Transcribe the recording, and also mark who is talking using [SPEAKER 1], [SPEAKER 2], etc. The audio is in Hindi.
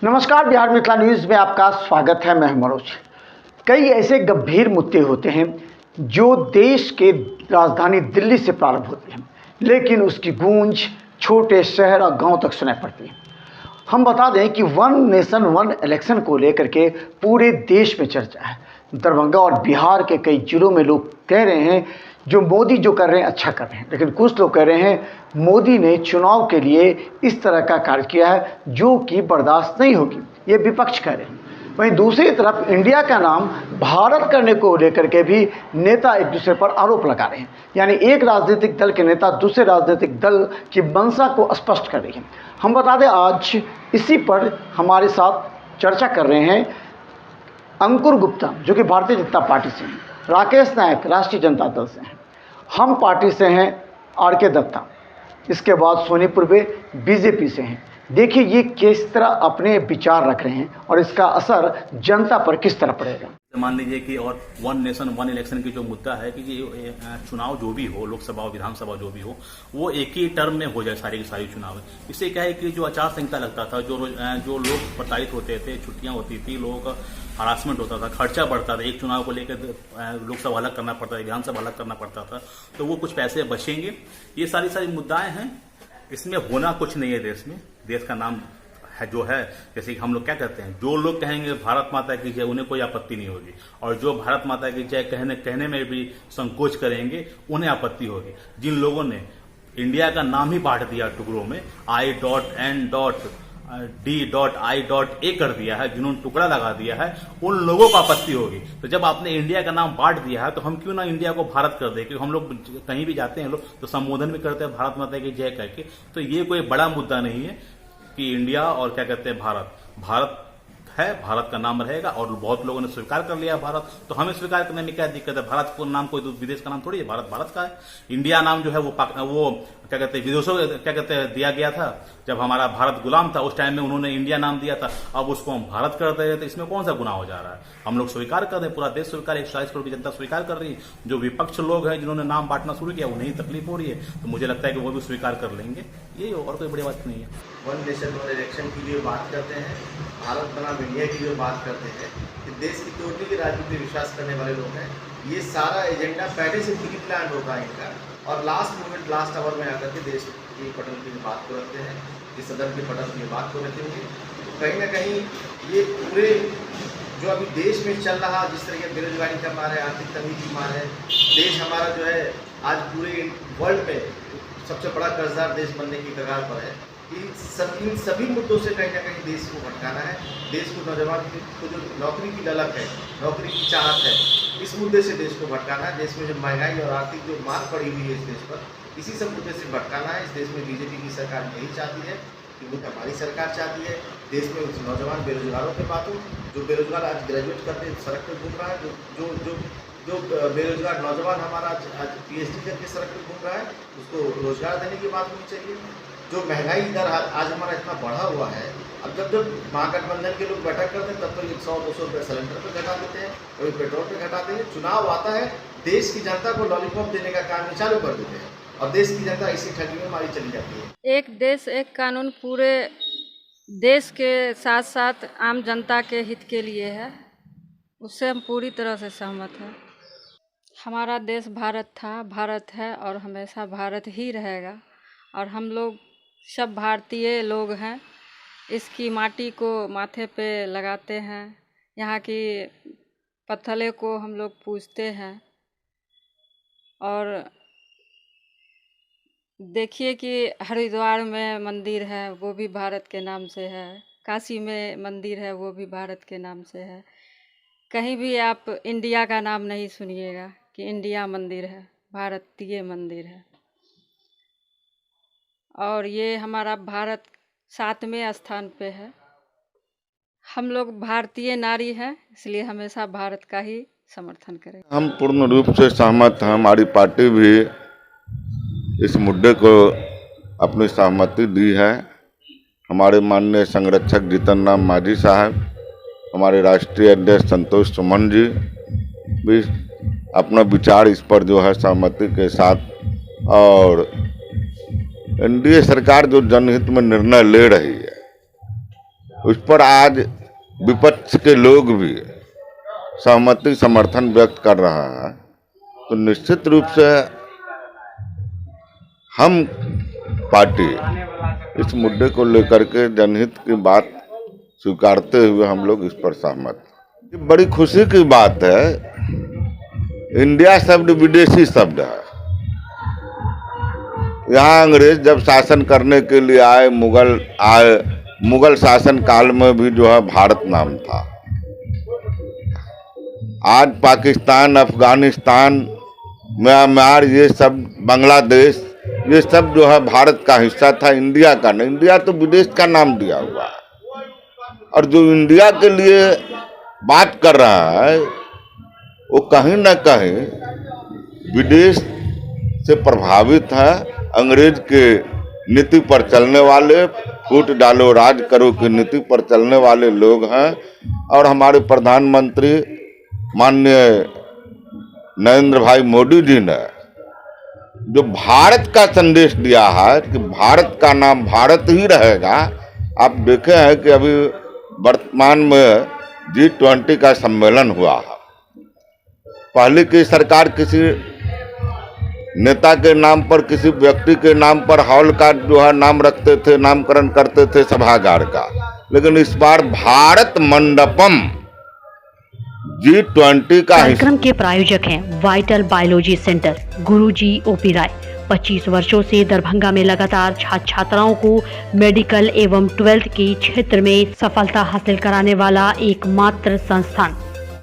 [SPEAKER 1] नमस्कार, बिहार मिथिला न्यूज़ में आपका स्वागत है। मैं मनोज। कई ऐसे गंभीर मुद्दे होते हैं जो देश के राजधानी दिल्ली से प्रारंभ होते हैं, लेकिन उसकी गूंज छोटे शहर और गांव तक सुनाई पड़ती है। हम बता दें कि वन नेशन वन इलेक्शन को लेकर के पूरे देश में चर्चा है। दरभंगा और बिहार के कई जिलों में लोग कह रहे हैं जो मोदी जो कर रहे हैं अच्छा कर रहे हैं, लेकिन कुछ लोग कह रहे हैं मोदी ने चुनाव के लिए इस तरह का कार्य किया है जो कि बर्दाश्त नहीं होगी। ये विपक्ष कह रहे हैं। वहीं दूसरी तरफ इंडिया का नाम भारत करने को लेकर के भी नेता एक दूसरे पर आरोप लगा रहे हैं, यानी एक राजनीतिक दल के नेता दूसरे राजनीतिक दल की मंशा को स्पष्ट कर रही है। हम बता दें, आज इसी पर हमारे साथ चर्चा कर रहे हैं अंकुर गुप्ता, जो कि भारतीय जनता पार्टी से हैं, राकेश नायक राष्ट्रीय जनता दल से हैं, हम पार्टी से हैं आर.के. दत्ता, इसके बाद सोनीपुर में बीजेपी से हैं। देखिए ये किस तरह अपने विचार रख रहे हैं और इसका असर जनता पर किस तरह पड़ेगा।
[SPEAKER 2] मान लीजिए कि और वन नेशन वन इलेक्शन की जो मुद्दा है कि चुनाव जो भी हो, लोकसभा और विधानसभा जो भी हो, वो एक ही टर्म में हो जाए सारी की सारी चुनाव। इससे क्या है कि जो आचार संहिता लगता था, जो लोग प्रताड़ित होते थे, छुट्टियां होती थी, लोगों का हरासमेंट होता था, खर्चा बढ़ता था, एक चुनाव को लेकर लोकसभा अलग करना पड़ता था, विधानसभा अलग करना पड़ता था, तो वो कुछ पैसे बचेंगे। ये सारी मुद्दाएं हैं। इसमें होना कुछ नहीं है देश में। देश का नाम है जो है, जैसे कि हम लोग क्या कहते हैं, जो लोग कहेंगे भारत माता की जय, उन्हें कोई आपत्ति नहीं होगी, और जो भारत माता की जय कहने में भी संकोच करेंगे उन्हें आपत्ति होगी। जिन लोगों ने इंडिया का नाम ही बांट दिया टुकड़ों में, I.N.D.I.A कर दिया है, जिन्होंने टुकड़ा लगा दिया है, उन लोगों को आपत्ति होगी। तो जब आपने इंडिया का नाम बांट दिया है तो हम क्यों ना इंडिया को भारत कर दे, क्योंकि हम लोग कहीं भी जाते हैं लोग तो संबोधन भी करते हैं भारत माता की जय करके। तो ये कोई बड़ा मुद्दा नहीं है कि इंडिया और क्या कहते हैं भारत है, भारत का नाम रहेगा, और बहुत लोगों ने स्वीकार कर लिया भारत, तो हमें स्वीकार करने में क्या दिक्कत है। भारत को नाम कोई विदेश का नाम थोड़ी है, भारत का है। इंडिया नाम जो है वो क्या कहते हैं विदेशों क्या कहते हैं दिया गया था। जब हमारा भारत गुलाम था उस टाइम में उन्होंने इंडिया नाम दिया था, अब उसको हम भारत करते हैं, तो इसमें कौन सा गुनाह हो जा रहा है। हम लोग स्वीकार कर दें, पूरा देश स्वीकार, 140 करोड़ की जनता स्वीकार कर रही है। जो विपक्ष लोग हैं जिन्होंने नाम बांटना शुरू किया उन्हें तकलीफ हो रही है, तो मुझे लगता है कि वो भी स्वीकार कर लेंगे। ये और कोई बड़ी बात नहीं है।
[SPEAKER 3] वन नेशन वन इलेक्शन की जो बात करते हैं, भारत बनाम इंडिया की जो बात करते हैं, कि देश की तोड़ने की राजनीति में विश्वास करने वाले लोग हैं। ये सारा एजेंडा पहले से प्री प्लान होता है इनका, और लास्ट मोमेंट लास्ट आवर में आकर के देश की पटल की बात को रखते हैं, कि सदन के पटल की बात को रखेंगे। तो कहीं ना कहीं ये पूरे जो अभी देश में चल रहा, जिस तरीके बेरोजगारी का मार है, आर्थिक तंगी की मार है, देश हमारा जो है आज पूरे वर्ल्ड में सबसे बड़ा कर्जदार देश बनने की कगार पर है। इन सभी मुद्दों से कहीं ना कहीं देश को भटकाना है। देश को, नौजवान को जो नौकरी की ललक है, नौकरी की चाहत है, इस मुद्दे से देश को भटकाना है। देश में जो महंगाई और आर्थिक जो मार पड़ी हुई है इस देश पर, इसी सब मुद्दे से भटकाना है। इस देश में बीजेपी की सरकार यही चाहती है, क्योंकि हमारी सरकार चाहती है देश में नौजवान बेरोजगारों पे बात हो। जो बेरोजगार आज ग्रेजुएट करके सड़क पर घूम रहा है, जो बेरोजगार नौजवान हमारा आज PhD करके सड़क पर घूम रहा है, उसको रोजगार देने की बात होनी चाहिए। जो महंगाई दर आज हमारा इतना बढ़ा हुआ है, अब जब महागठबंधन के लोग बैठक करते हैं तब तो 100-200 रुपये सिलेंडर पे घटा देते हैं, कभी पेट्रोल पे घटाते हैं। चुनाव आता है, देश की जनता को लॉलीपॉप देने का काम चालू कर देते हैं, और देश की जनता इसी ठगी में मारी चली जाती है।
[SPEAKER 4] एक देश एक कानून पूरे देश के साथ साथ आम जनता के हित के लिए है, उससे हम पूरी तरह से सहमत हैं। हमारा देश भारत था, भारत है और हमेशा भारत ही रहेगा, और हम लोग सब भारतीय लोग हैं। इसकी माटी को माथे पे लगाते हैं, यहाँ की पत्थले को हम लोग पूजते हैं। और देखिए कि हरिद्वार में मंदिर है, वो भी भारत के नाम से है। काशी में मंदिर है, वो भी भारत के नाम से है। कहीं भी आप इंडिया का नाम नहीं सुनिएगा कि इंडिया मंदिर है, भारतीय मंदिर है। और ये हमारा भारत 7वें स्थान पे है। हम लोग भारतीय नारी हैं, इसलिए हमेशा भारत का ही समर्थन करें।
[SPEAKER 5] हम पूर्ण रूप से सहमत हैं। हमारी पार्टी भी इस मुद्दे को अपनी सहमति दी है। हमारे माननीय संरक्षक जीतन राम मांझी साहब, हमारे राष्ट्रीय अध्यक्ष संतोष सुमन जी भी अपना विचार इस पर जो है सहमति के साथ, और एनडीए सरकार जो जनहित में निर्णय ले रही है उस पर आज विपक्ष के लोग भी सहमति समर्थन व्यक्त कर रहा है, तो निश्चित रूप से हम पार्टी इस मुद्दे को लेकर के जनहित की बात स्वीकारते हुए हम लोग इस पर सहमत हैं। बड़ी खुशी की बात है, इंडिया शब्द विदेशी शब्द है। यहाँ अंग्रेज जब शासन करने के लिए आए, मुगल शासन काल में भी जो है भारत नाम था। आज पाकिस्तान, अफगानिस्तान, म्यांमार, ये सब, बांग्लादेश, ये सब जो है भारत का हिस्सा था, इंडिया का नहीं। इंडिया तो विदेश का नाम दिया हुआ है। और जो इंडिया के लिए बात कर रहा है वो कहीं ना कहीं विदेश से प्रभावित है, अंग्रेज के नीति पर चलने वाले, फूट डालो राज करो की नीति पर चलने वाले लोग हैं। और हमारे प्रधानमंत्री माननीय नरेंद्र भाई मोदी जी ने जो भारत का संदेश दिया है कि भारत का नाम भारत ही रहेगा। आप देखे हैं कि अभी वर्तमान में G20 का सम्मेलन हुआ है। पहले की सरकार किसी नेता के नाम पर, किसी व्यक्ति के नाम पर हॉल का जो है नाम रखते थे, नामकरण करते थे सभागार का, लेकिन इस बार भारत मंडपम G20 का
[SPEAKER 6] कार्यक्रम के प्रायोजक हैं वाइटल बायोलॉजी सेंटर, गुरुजी ओपी राय। 25 वर्षों से दरभंगा में लगातार छात्र छात्राओं को मेडिकल एवं 12th के क्षेत्र में सफलता हासिल कराने वाला एकमात्र संस्थान।